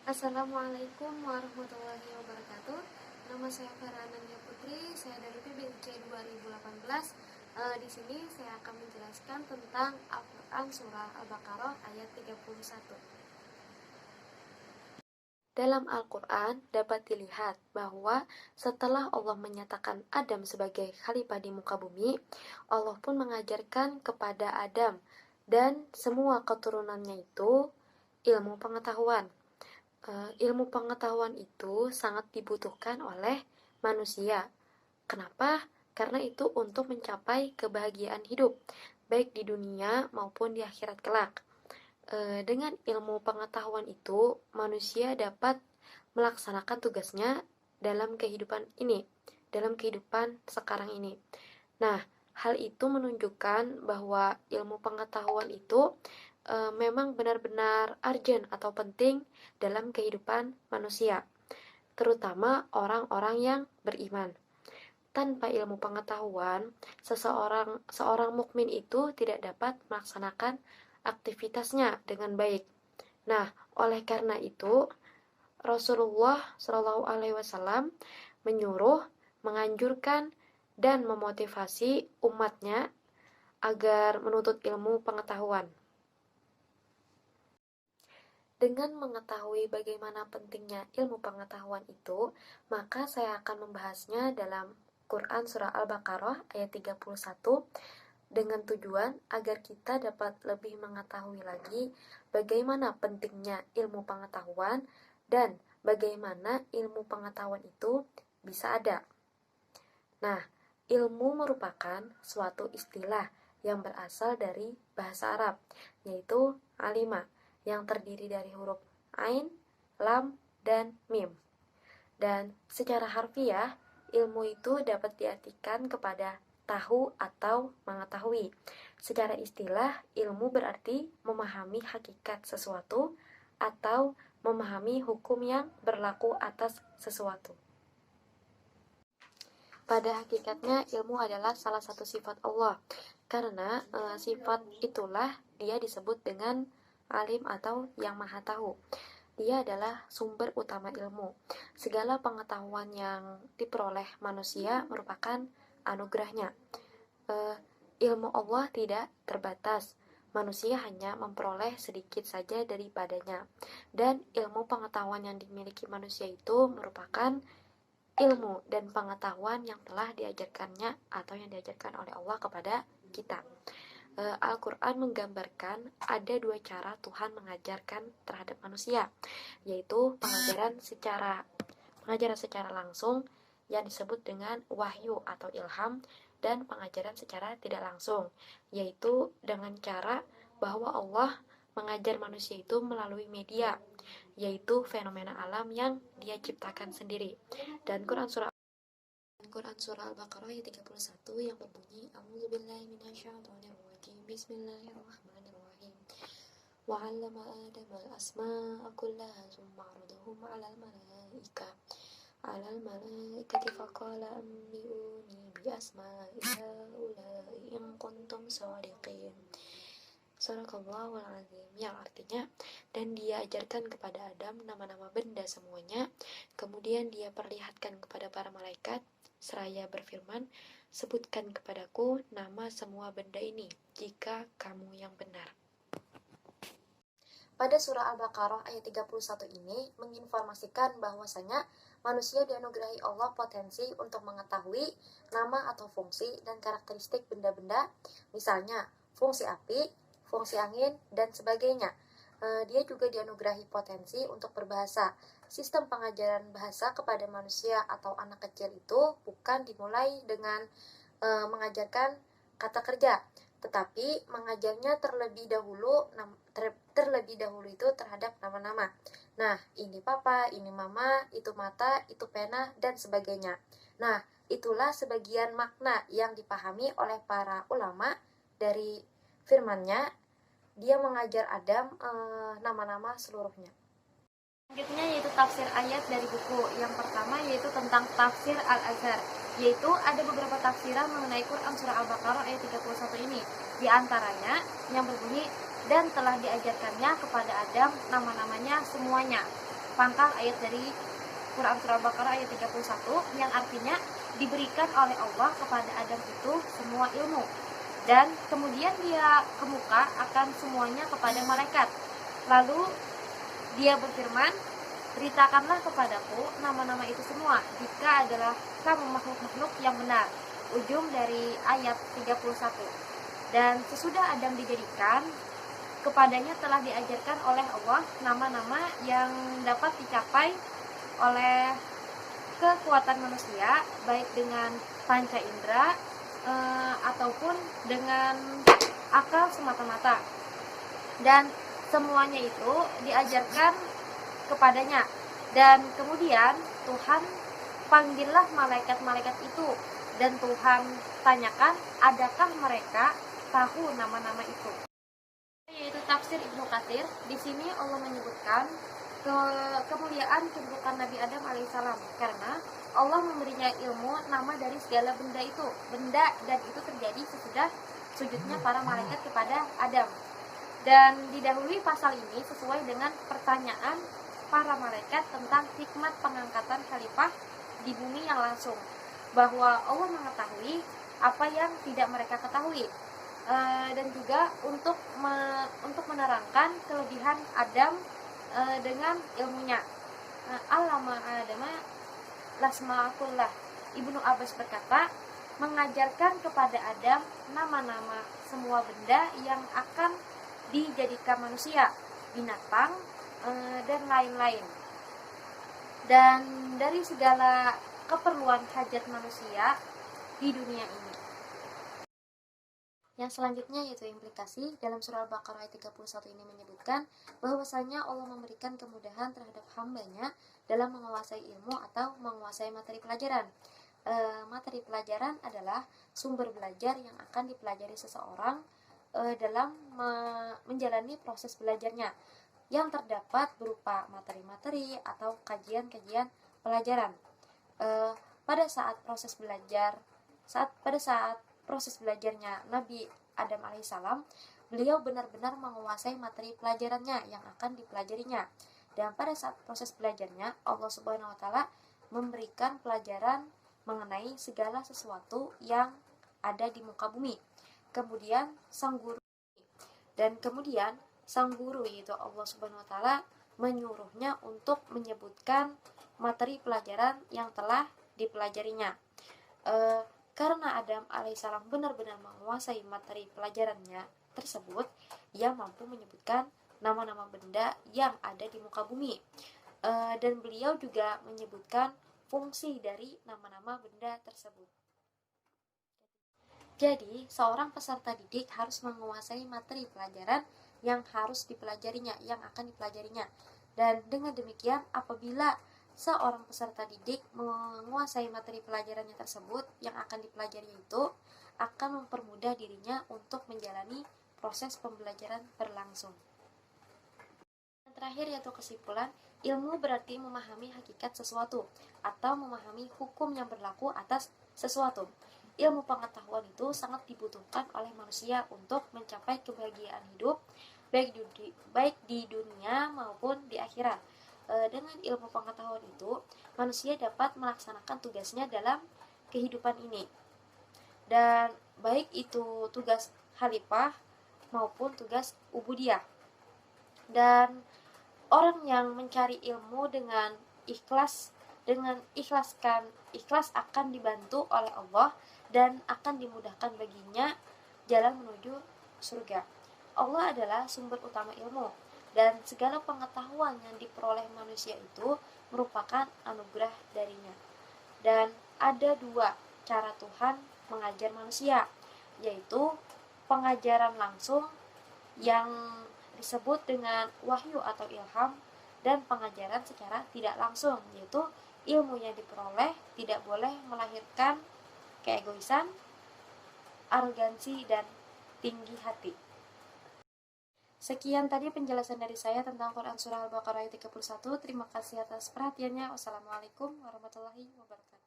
Assalamualaikum warahmatullahi wabarakatuh. Nama saya Farah Anania Putri, saya dari PBUC 2018. Di sini saya akan menjelaskan tentang Al-Quran Surah Al-Baqarah ayat 31. Dalam Al-Quran dapat dilihat bahwa setelah Allah menyatakan Adam sebagai khalifah di muka bumi, Allah pun mengajarkan kepada Adam dan semua keturunannya itu ilmu pengetahuan. Ilmu pengetahuan itu sangat dibutuhkan oleh manusia. Kenapa? Karena itu untuk mencapai kebahagiaan hidup, baik di dunia maupun di akhirat kelak. Dengan ilmu pengetahuan itu, manusia dapat melaksanakan tugasnya dalam kehidupan ini, dalam kehidupan sekarang ini. Nah, hal itu menunjukkan bahwa ilmu pengetahuan itu memang benar-benar urgent atau penting dalam kehidupan manusia, terutama orang-orang yang beriman. Tanpa ilmu pengetahuan, seorang mukmin itu tidak dapat melaksanakan aktivitasnya dengan baik. Nah, oleh karena itu, Rasulullah Shallallahu Alaihi Wasallam menyuruh, menganjurkan, dan memotivasi umatnya agar menuntut ilmu pengetahuan. Dengan mengetahui bagaimana pentingnya ilmu pengetahuan itu, maka saya akan membahasnya dalam Quran Surah Al-Baqarah ayat 31 dengan tujuan agar kita dapat lebih mengetahui lagi bagaimana pentingnya ilmu pengetahuan dan bagaimana ilmu pengetahuan itu bisa ada. Nah, ilmu merupakan suatu istilah yang berasal dari bahasa Arab, yaitu alima, yang terdiri dari huruf ain, lam, dan mim. Dan secara harfiah, ilmu itu dapat diartikan kepada tahu atau mengetahui. Secara istilah, ilmu berarti memahami hakikat sesuatu atau memahami hukum yang berlaku atas sesuatu. Pada hakikatnya, ilmu adalah salah satu sifat Allah, karena sifat itulah dia disebut dengan alim atau yang maha tahu. Dia adalah sumber utama ilmu. Segala pengetahuan yang diperoleh manusia merupakan anugerahnya. Ilmu Allah tidak terbatas. Manusia hanya memperoleh sedikit saja daripadanya. Dan ilmu pengetahuan yang dimiliki manusia itu merupakan ilmu dan pengetahuan yang telah diajarkannya atau yang diajarkan oleh Allah kepada kita. Al-Quran menggambarkan ada dua cara Tuhan mengajarkan terhadap manusia, yaitu pengajaran secara langsung yang disebut dengan wahyu atau ilham, dan pengajaran secara tidak langsung, yaitu dengan cara bahwa Allah mengajar manusia itu melalui media, yaitu fenomena alam yang dia ciptakan sendiri. Dan Quran Surah Al-Baqarah ayat 31 yang berbunyi, A'udzubillahi minasyaitonirrajim, Bismillahirrahmanirrahim. Wa 'allama Adama al-asma'a kullaha tsumma 'aradahum 'alal malaikati faqala anbi'uni bi asma'i haula'i in kuntum shadiqin. Sadaqallahul azim, yang artinya, dan dia ajarkan kepada Adam nama-nama benda semuanya, kemudian dia perlihatkan kepada para malaikat seraya berfirman, sebutkan kepadaku nama semua benda ini jika kamu yang benar. Pada surah Al-Baqarah ayat 31 ini menginformasikan bahwasanya manusia dianugerahi Allah potensi untuk mengetahui nama atau fungsi dan karakteristik benda-benda, misalnya fungsi api, fungsi angin, dan sebagainya. Dia juga dianugerahi potensi untuk berbahasa. Sistem pengajaran bahasa kepada manusia atau anak kecil itu bukan dimulai dengan mengajarkan kata kerja, tetapi mengajarnya terlebih dahulu itu terhadap nama-nama. Nah, ini papa, ini mama, itu mata, itu pena, dan sebagainya. Nah, itulah sebagian makna yang dipahami oleh para ulama dari firman-Nya. Dia mengajar Adam nama-nama seluruhnya. Selanjutnya yaitu tafsir ayat dari buku. Yang pertama yaitu tentang tafsir Al-Azhar, yaitu ada beberapa tafsiran mengenai Quran Surah Al-Baqarah ayat 31 ini. Di antaranya yang berbunyi, dan telah diajarkannya kepada Adam nama-namanya semuanya. pangkal ayat dari Quran Surah Al-Baqarah ayat 31, yang artinya diberikan oleh Allah kepada Adam itu semua ilmu, dan kemudian dia kemuka akan semuanya kepada malaikat. Lalu dia berfirman, "Beritakanlah kepadaku nama-nama itu semua jika adalah kamu makhluk-makhluk yang benar." Ujung dari ayat 31. Dan sesudah Adam dijadikan, kepadanya telah diajarkan oleh Allah nama-nama yang dapat dicapai oleh kekuatan manusia, baik dengan panca indera ataupun dengan akal semata-mata. Dan semuanya itu diajarkan kepadanya. Dan kemudian Tuhan panggillah malaikat-malaikat itu, dan Tuhan tanyakan, adakah mereka tahu nama-nama itu? Yaitu tafsir Ibnu Katsir. Di sini Allah menyebutkan kemuliaan kedudukan Nabi Adam alaihissalam, karena Allah memberinya ilmu nama dari segala benda itu. Benda dan itu terjadi sesudah sujudnya para malaikat kepada Adam. Dan didahului pasal ini sesuai dengan pertanyaan para malaikat tentang hikmat pengangkatan khalifah di bumi yang langsung, bahwa Allah mengetahui apa yang tidak mereka ketahui, dan juga untuk menerangkan kelebihan Adam dengan ilmunya. Allama Adama lasma'akullah. Ibnu Abbas berkata, mengajarkan kepada Adam nama-nama semua benda yang akan dijadikan manusia, binatang, dan lain-lain, dan dari segala keperluan hajat manusia di dunia ini. Yang selanjutnya yaitu implikasi. Dalam surah Al-Baqarah ayat 31 ini menyebutkan bahwasanya Allah memberikan kemudahan terhadap hambanya dalam menguasai ilmu atau menguasai materi pelajaran. Materi pelajaran adalah sumber belajar yang akan dipelajari seseorang dalam menjalani proses belajarnya, yang terdapat berupa materi-materi atau kajian-kajian pelajaran. Pada saat proses belajarnya Nabi Adam alaihissalam, beliau benar-benar menguasai materi pelajarannya yang akan dipelajarinya. Dan pada saat proses belajarnya, Allah Subhanahu wa taala memberikan pelajaran mengenai segala sesuatu yang ada di muka bumi. Kemudian sang guru yaitu Allah Subhanahu wa taala menyuruhnya untuk menyebutkan materi pelajaran yang telah dipelajarinya. Karena Adam alaihissalam benar-benar menguasai materi pelajarannya tersebut, ia mampu menyebutkan nama-nama benda yang ada di muka bumi. Dan beliau juga menyebutkan fungsi dari nama-nama benda tersebut. Jadi, seorang peserta didik harus menguasai materi pelajaran yang harus dipelajarinya, yang akan dipelajarinya. Dan dengan demikian, apabila seorang peserta didik menguasai materi pelajarannya tersebut yang akan dipelajari itu, akan mempermudah dirinya untuk menjalani proses pembelajaran berlangsung. Yang terakhir yaitu kesimpulan. Ilmu berarti memahami hakikat sesuatu atau memahami hukum yang berlaku atas sesuatu. Ilmu pengetahuan itu sangat dibutuhkan oleh manusia untuk mencapai kebahagiaan hidup, baik di dunia maupun di akhirat. Dengan ilmu pengetahuan itu, manusia dapat melaksanakan tugasnya dalam kehidupan ini, dan baik itu tugas khalifah maupun tugas ubudiyah. Dan orang yang mencari ilmu dengan ikhlas akan dibantu oleh Allah dan akan dimudahkan baginya jalan menuju surga. Allah adalah sumber utama ilmu, dan segala pengetahuan yang diperoleh manusia itu merupakan anugerah darinya. Dan ada dua cara Tuhan mengajar manusia, yaitu pengajaran langsung yang disebut dengan wahyu atau ilham, dan pengajaran secara tidak langsung, yaitu ilmu yang diperoleh tidak boleh melahirkan keegoisan, arogansi, dan tinggi hati. Sekian tadi penjelasan dari saya tentang Quran Surah Al-Baqarah ayat 31. Terima kasih atas perhatiannya. Wassalamualaikum warahmatullahi wabarakatuh.